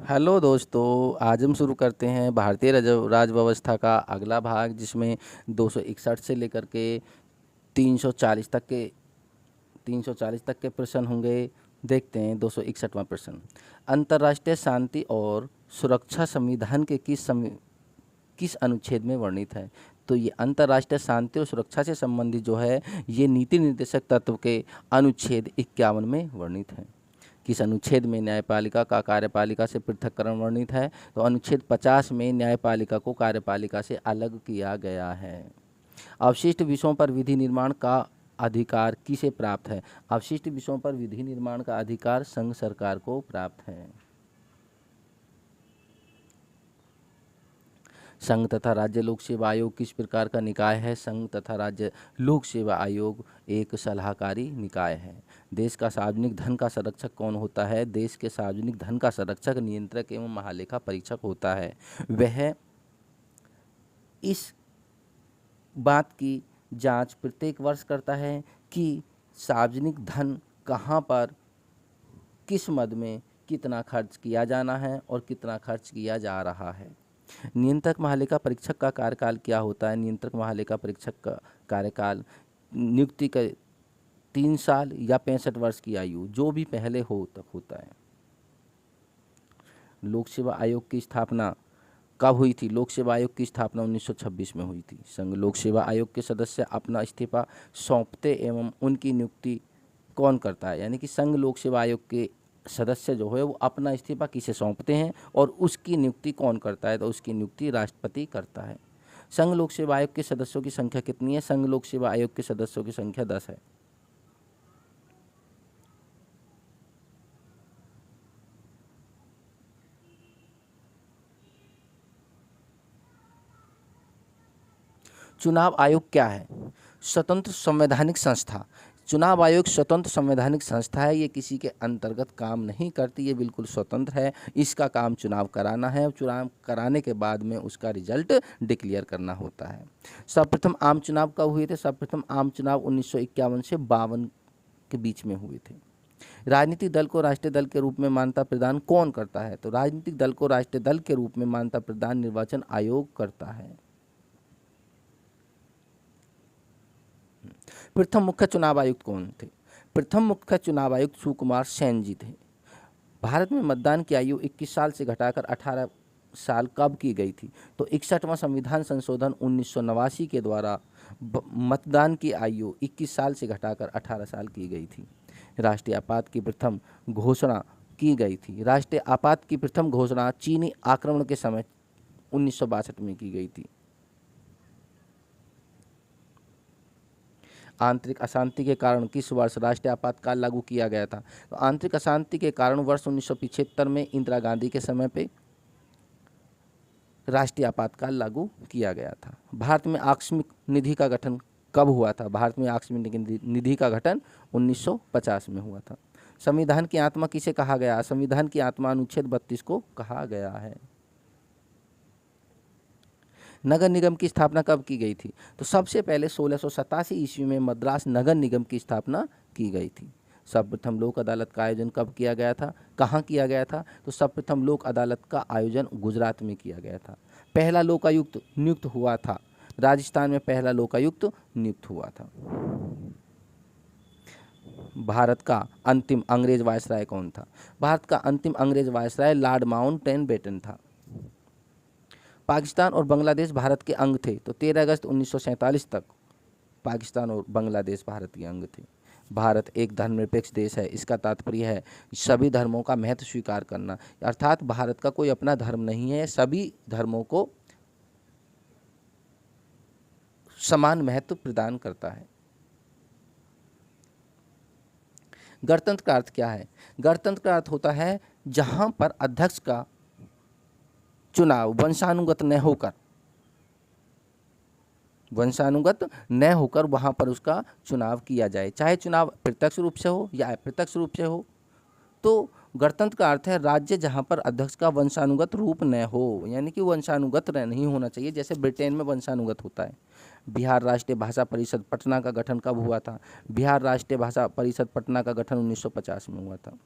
Hello दोस्तों, आज हम शुरू करते हैं भारतीय राज व्यवस्था का अगला भाग, जिसमें 261 से लेकर के 340 तक के 340 तक के प्रश्न होंगे। देखते हैं 261वां प्रश्न। अंतर्राष्ट्रीय शांति और सुरक्षा संविधान के किस अनुच्छेद में वर्णित है? तो ये अंतर्राष्ट्रीय शांति और सुरक्षा से संबंधित जो है, ये नीति निर्देशक तत्व के अनुच्छेद 51 में वर्णित है। किस अनुच्छेद में न्यायपालिका का कार्यपालिका से पृथक्करण वर्णित है? तो अनुच्छेद 50 में न्यायपालिका को कार्यपालिका से अलग किया गया है। अवशिष्ट विषयों पर विधि निर्माण का अधिकार किसे प्राप्त है? अवशिष्ट विषयों पर विधि निर्माण का अधिकार संघ सरकार को प्राप्त है। संघ तथा राज्य लोक सेवा आयोग किस प्रकार का निकाय है? संघ तथा राज्य लोक सेवा आयोग एक सलाहकारी निकाय है। देश का सार्वजनिक धन का संरक्षक कौन होता है? देश के सार्वजनिक धन का संरक्षक नियंत्रक एवं महालेखा परीक्षक होता है। वह इस बात की जांच प्रत्येक वर्ष करता है कि सार्वजनिक धन कहाँ पर, किस मद में कितना खर्च किया जाना है और कितना खर्च किया जा रहा है। नियंत्रक महालेखा परीक्षक का कार्यकाल क्या होता है? नियंत्रक महालेखा परीक्षक का कार्यकाल नियुक्ति का 3 साल या 65 वर्ष की आयु, जो भी पहले हो तक होता है। लोक सेवा आयोग की स्थापना कब हुई थी? लोक सेवा आयोग की स्थापना 1926 में हुई थी। संघ लोक सेवा आयोग के सदस्य अपना इस्तीफा सौंपते एवं उनकी नियुक्ति कौन करता है? यानी कि संघ लोक सेवा आयोग के सदस्य जो है वो अपना इस्तीफा किसे सौंपते हैं और उसकी नियुक्ति कौन करता है? तो उसकी नियुक्ति राष्ट्रपति करता है। संघ लोक सेवा आयोग के सदस्यों की संख्या कितनी है? संघ लोक सेवा आयोग के सदस्यों की संख्या 10 है। चुनाव आयोग क्या है? स्वतंत्र संवैधानिक संस्था। चुनाव आयोग स्वतंत्र संवैधानिक संस्था है। ये किसी के अंतर्गत काम नहीं करती, ये बिल्कुल स्वतंत्र है। इसका काम चुनाव कराना है और चुनाव कराने के बाद में उसका रिजल्ट डिक्लेयर करना होता है। सर्वप्रथम आम चुनाव कब हुए थे? सर्वप्रथम आम चुनाव 1951 से 52 के बीच में हुए थे। राजनीतिक दल को राष्ट्रीय दल के रूप में मान्यता प्रदान कौन करता है? तो राजनीतिक दल को राष्ट्रीय दल के रूप में मान्यता प्रदान निर्वाचन आयोग करता है। प्रथम मुख्य चुनाव आयुक्त कौन थे? प्रथम मुख्य चुनाव आयुक्त सुकुमार सेन जी थे। भारत में मतदान की आयु 21 साल से घटाकर 18 साल कब की गई थी? तो 61वां संविधान संशोधन 1989 के द्वारा मतदान की आयु 21 साल से घटाकर 18 साल की गई थी। राष्ट्रीय आपात की प्रथम घोषणा की गई थी। राष्ट्रीय आपात की प्रथम घोषणा चीनी आक्रमण के समय 1962 में की गई थी। आंतरिक अशांति के कारण किस वर्ष राष्ट्रीय आपातकाल लागू किया गया था? तो आंतरिक अशांति के कारण वर्ष 1975 में इंदिरा गांधी के समय पे राष्ट्रीय आपातकाल लागू किया गया था। भारत में आकस्मिक निधि का गठन कब हुआ था? भारत में आकस्मिक निधि का गठन 1950 में हुआ था। संविधान की आत्मा किसे कहा गया? संविधान की आत्मा अनुच्छेद 32 को कहा गया है। नगर निगम की स्थापना कब की गई थी? तो सबसे पहले 1687 ईस्वी में मद्रास नगर निगम की स्थापना की गई थी। सर्वप्रथम लोक अदालत का आयोजन कब किया गया था? कहाँ किया गया था? तो सर्वप्रथम लोक अदालत का आयोजन गुजरात में किया गया था। पहला लोकायुक्त नियुक्त हुआ था राजस्थान में। पहला लोकायुक्त नियुक्त हुआ था। भारत का अंतिम अंग्रेज वायसराय कौन था? भारत का अंतिम अंग्रेज वायसराय लॉर्ड माउंटबेटन था। पाकिस्तान और बांग्लादेश भारत के अंग थे। तो 13 अगस्त 1947 तक पाकिस्तान और बांग्लादेश भारत के अंग थे। भारत एक धर्मनिरपेक्ष देश है। इसका तात्पर्य है सभी धर्मों का महत्व स्वीकार करना, अर्थात भारत का कोई अपना धर्म नहीं है, सभी धर्मों को समान महत्व प्रदान करता है। गणतंत्र का अर्थ क्या है? गणतंत्र का अर्थ होता है जहां पर अध्यक्ष का चुनाव वंशानुगत न होकर वहां पर उसका चुनाव किया जाए, चाहे चुनाव प्रत्यक्ष रूप से हो या अप्रत्यक्ष रूप से हो। तो गणतंत्र का अर्थ है राज्य जहां पर अध्यक्ष का वंशानुगत रूप न हो, यानी कि वंशानुगत नहीं होना चाहिए, जैसे ब्रिटेन में वंशानुगत होता है। बिहार राष्ट्रीय भाषा परिषद पटना का गठन कब हुआ था? बिहार राष्ट्रीय भाषा परिषद पटना का गठन 1950 में हुआ था।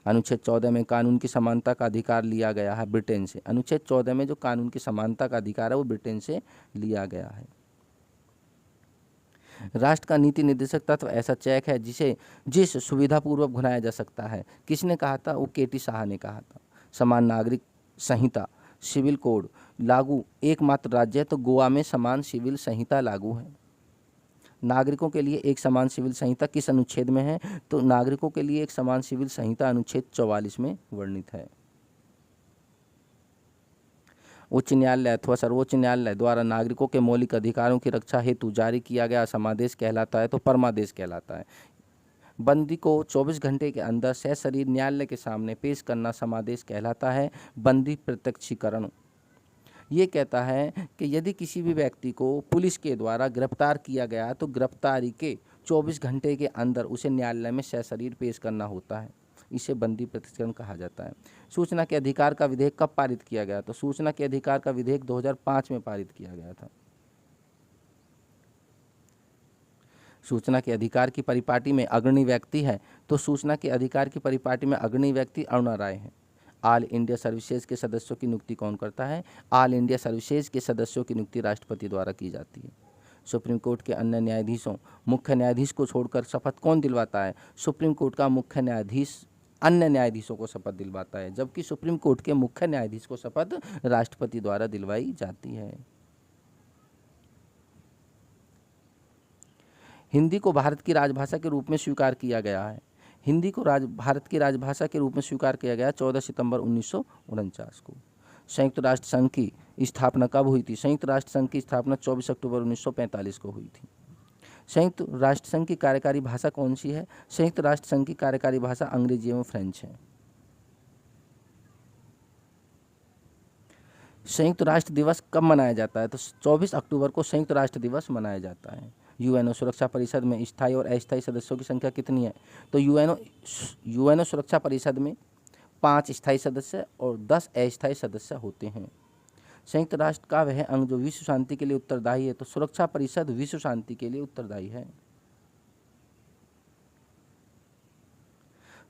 अनुच्छेद 14 में कानून की समानता का अधिकार लिया गया है ब्रिटेन से। अनुच्छेद 14 में जो कानून की समानता का अधिकार है वो ब्रिटेन से लिया गया है। राष्ट्र का नीति निर्देशक तत्व ऐसा चेक है जिस सुविधापूर्वक भुनाया जा सकता है। किसने कहा था? वो केटी साहा ने कहा था। समान नागरिक संहिता, सिविल कोड लागू एकमात्र राज्य है तो गोवा में समान सिविल संहिता लागू है। नागरिकों के लिए एक समान सिविल संहिता किस अनुच्छेद में है? तो नागरिकों के लिए एक समान सिविल संहिता अनुच्छेद 44 में वर्णित है। उच्च न्यायालय अथवा सर्वोच्च न्यायालय द्वारा नागरिकों के मौलिक अधिकारों की रक्षा हेतु जारी किया गया समादेश कहलाता है तो परमादेश कहलाता है। बंदी को 24 घंटे के अंदर सशरीर न्यायालय के सामने पेश करना समादेश कहलाता है। बंदी प्रत्यक्षीकरण ये कहता है कि यदि किसी भी व्यक्ति को पुलिस के द्वारा गिरफ्तार किया गया तो गिरफ्तारी के 24 घंटे के अंदर उसे न्यायालय में सशरीर पेश करना होता है। इसे बंदी प्रत्यक्षीकरण कहा जाता है। सूचना के अधिकार का विधेयक कब पारित किया गया? तो सूचना के अधिकार का विधेयक 2005 में पारित किया गया था। सूचना के अधिकार की परिपाटी में अग्रणी व्यक्ति है तो सूचना के अधिकार की परिपाटी में अग्रणी व्यक्ति अरुणा राय है। ऑल इंडिया सर्विसेज के सदस्यों की नियुक्ति कौन करता है? ऑल इंडिया सर्विसेज के सदस्यों की नियुक्ति राष्ट्रपति द्वारा की जाती है। सुप्रीम कोर्ट के अन्य न्यायाधीशों मुख्य न्यायाधीश को छोड़कर शपथ कौन दिलवाता है? सुप्रीम कोर्ट का मुख्य न्यायाधीश अन्य न्यायाधीशों को शपथ दिलवाता है, जबकि सुप्रीम कोर्ट के मुख्य न्यायाधीश को शपथ राष्ट्रपति द्वारा दिलवाई जाती है। हिंदी को भारत की राजभाषा के रूप में स्वीकार किया गया है। हिंदी को भारत की राजभाषा के रूप में स्वीकार किया गया 14 सितंबर 1949 को। संयुक्त राष्ट्र संघ की स्थापना कब हुई थी? संयुक्त राष्ट्र संघ की स्थापना 24 अक्टूबर 1945 को हुई थी। संयुक्त राष्ट्र संघ की कार्यकारी भाषा कौन सी है? संयुक्त राष्ट्र संघ की कार्यकारी भाषा अंग्रेजी एवं फ्रेंच है। संयुक्त राष्ट्र दिवस कब मनाया जाता है? तो 24 अक्टूबर को संयुक्त राष्ट्र दिवस मनाया जाता है। यूएनओ सुरक्षा परिषद में स्थायी और अस्थायी सदस्यों की संख्या कितनी है? तो यूएनओ सुरक्षा परिषद में 5 स्थायी सदस्य और 10 अस्थायी सदस्य होते हैं। संयुक्त राष्ट्र का वह अंग जो विश्व शांति के लिए उत्तरदायी है तो सुरक्षा परिषद विश्व शांति के लिए उत्तरदायी है।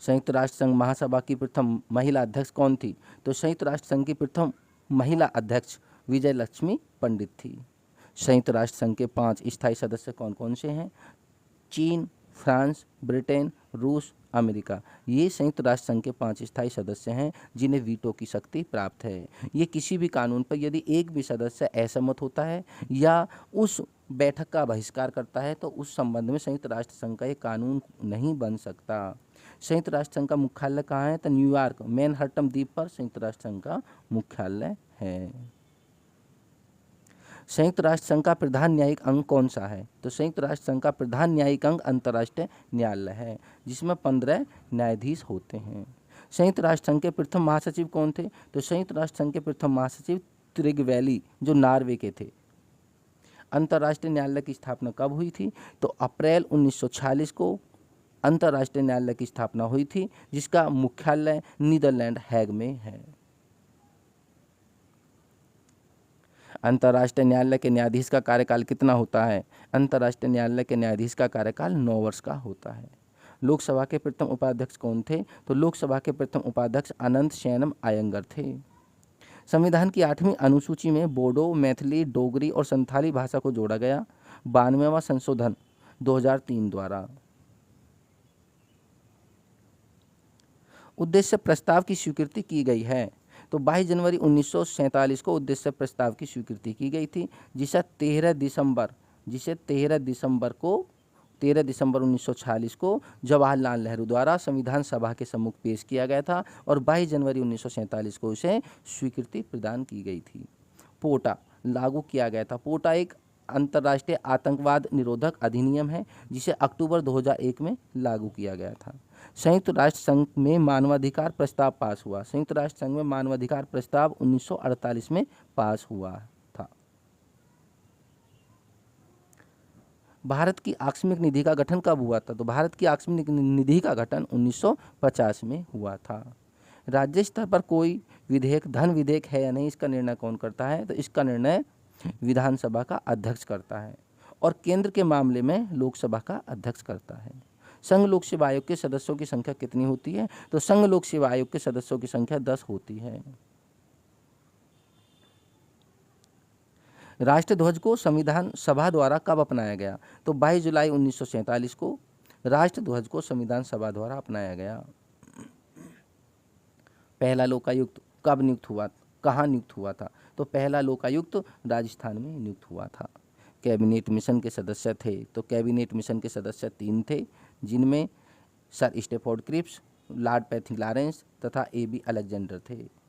संयुक्त राष्ट्र संघ महासभा की प्रथम महिला अध्यक्ष कौन थी? तो संयुक्त राष्ट्र संघ की प्रथम महिला अध्यक्ष विजय लक्ष्मी पंडित थी। संयुक्त राष्ट्र संघ के 5 स्थायी सदस्य कौन कौन से हैं? चीन, फ्रांस, ब्रिटेन, रूस, अमेरिका। ये संयुक्त राष्ट्र संघ के 5 स्थायी सदस्य हैं जिन्हें वीटो की शक्ति प्राप्त है। ये किसी भी कानून पर यदि एक भी सदस्य असहमत होता है या उस बैठक का बहिष्कार करता है तो उस संबंध में संयुक्त राष्ट्र संघ का ये कानून नहीं बन सकता। संयुक्त राष्ट्र संघ का मुख्यालय कहाँ है? तो न्यूयॉर्क मैनहट्टन द्वीप पर संयुक्त राष्ट्र संघ का मुख्यालय है। संयुक्त राष्ट्र संघ का प्रधान न्यायिक अंग कौन सा है? तो संयुक्त राष्ट्र संघ का प्रधान न्यायिक अंग अंतर्राष्ट्रीय न्यायालय है जिसमें 15 न्यायाधीश होते हैं। संयुक्त राष्ट्र संघ के प्रथम महासचिव कौन थे? तो संयुक्त राष्ट्र संघ के प्रथम महासचिव त्रिगवैली जो नॉर्वे के थे। अंतर्राष्ट्रीय न्यायालय की स्थापना कब हुई थी? तो अप्रैल 1946 को अंतर्राष्ट्रीय न्यायालय की स्थापना हुई थी जिसका मुख्यालय नीदरलैंड हैग में है। अंतर्राष्ट्रीय न्यायालय के न्यायाधीश का कार्यकाल कितना होता है? अंतर्राष्ट्रीय न्यायालय के न्यायाधीश का कार्यकाल 9 वर्ष का होता है। लोकसभा के प्रथम उपाध्यक्ष कौन थे? तो लोकसभा के प्रथम उपाध्यक्ष अनंत शयनम अयंगर थे। संविधान की 8वीं अनुसूची में बोडो, मैथिली, डोगरी और संथाली भाषा को जोड़ा गया। 92वां संशोधन 2003 द्वारा। उद्देश्य प्रस्ताव की स्वीकृति की गई है। तो 22 जनवरी 1947 को उद्देश्य प्रस्ताव की स्वीकृति की गई थी जिसे 13 दिसंबर 1946 को जवाहरलाल नेहरू द्वारा संविधान सभा के सम्मुख पेश किया गया था और 22 जनवरी 1947 को उसे स्वीकृति प्रदान की गई थी। पोटा लागू किया गया था। पोटा एक अंतर्राष्ट्रीय आतंकवाद निरोधक अधिनियम है जिसे अक्टूबर 2001 में लागू किया गया था। संयुक्त राष्ट्र संघ में मानवाधिकार प्रस्ताव पास हुआ। संयुक्त राष्ट्र संघ में मानवाधिकार प्रस्ताव 1948 में पास हुआ था। भारत की आकस्मिक निधि का गठन कब हुआ था? तो भारत की आकस्मिक निधि का गठन 1950 में हुआ था। राज्य स्तर पर कोई विधेयक धन विधेयक है या नहीं, इसका निर्णय कौन करता है? तो इसका निर्णय विधानसभा का अध्यक्ष करता है और केंद्र के मामले में लोकसभा का अध्यक्ष करता है। संघ लोक सेवा आयोग के सदस्यों की संख्या कितनी होती है? तो संघ लोक सेवा आयोग के सदस्यों की संख्या 10 होती है। राष्ट्रध्वज को संविधान सभा द्वारा कब अपनाया गया? तो 22 जुलाई 1947 को राष्ट्रध्वज को संविधान सभा द्वारा अपनाया गया। पहला लोकायुक्त कब नियुक्त हुआ, कहाँ नियुक्त हुआ था? तो पहला लोकायुक्त राजस्थान में नियुक्त हुआ था। कैबिनेट मिशन के सदस्य थे, तो कैबिनेट मिशन के सदस्य 3 थे, जिनमें Sir Stafford Cripps, Lord Pethick Lawrence तथा AB अलेक्जेंडर थे।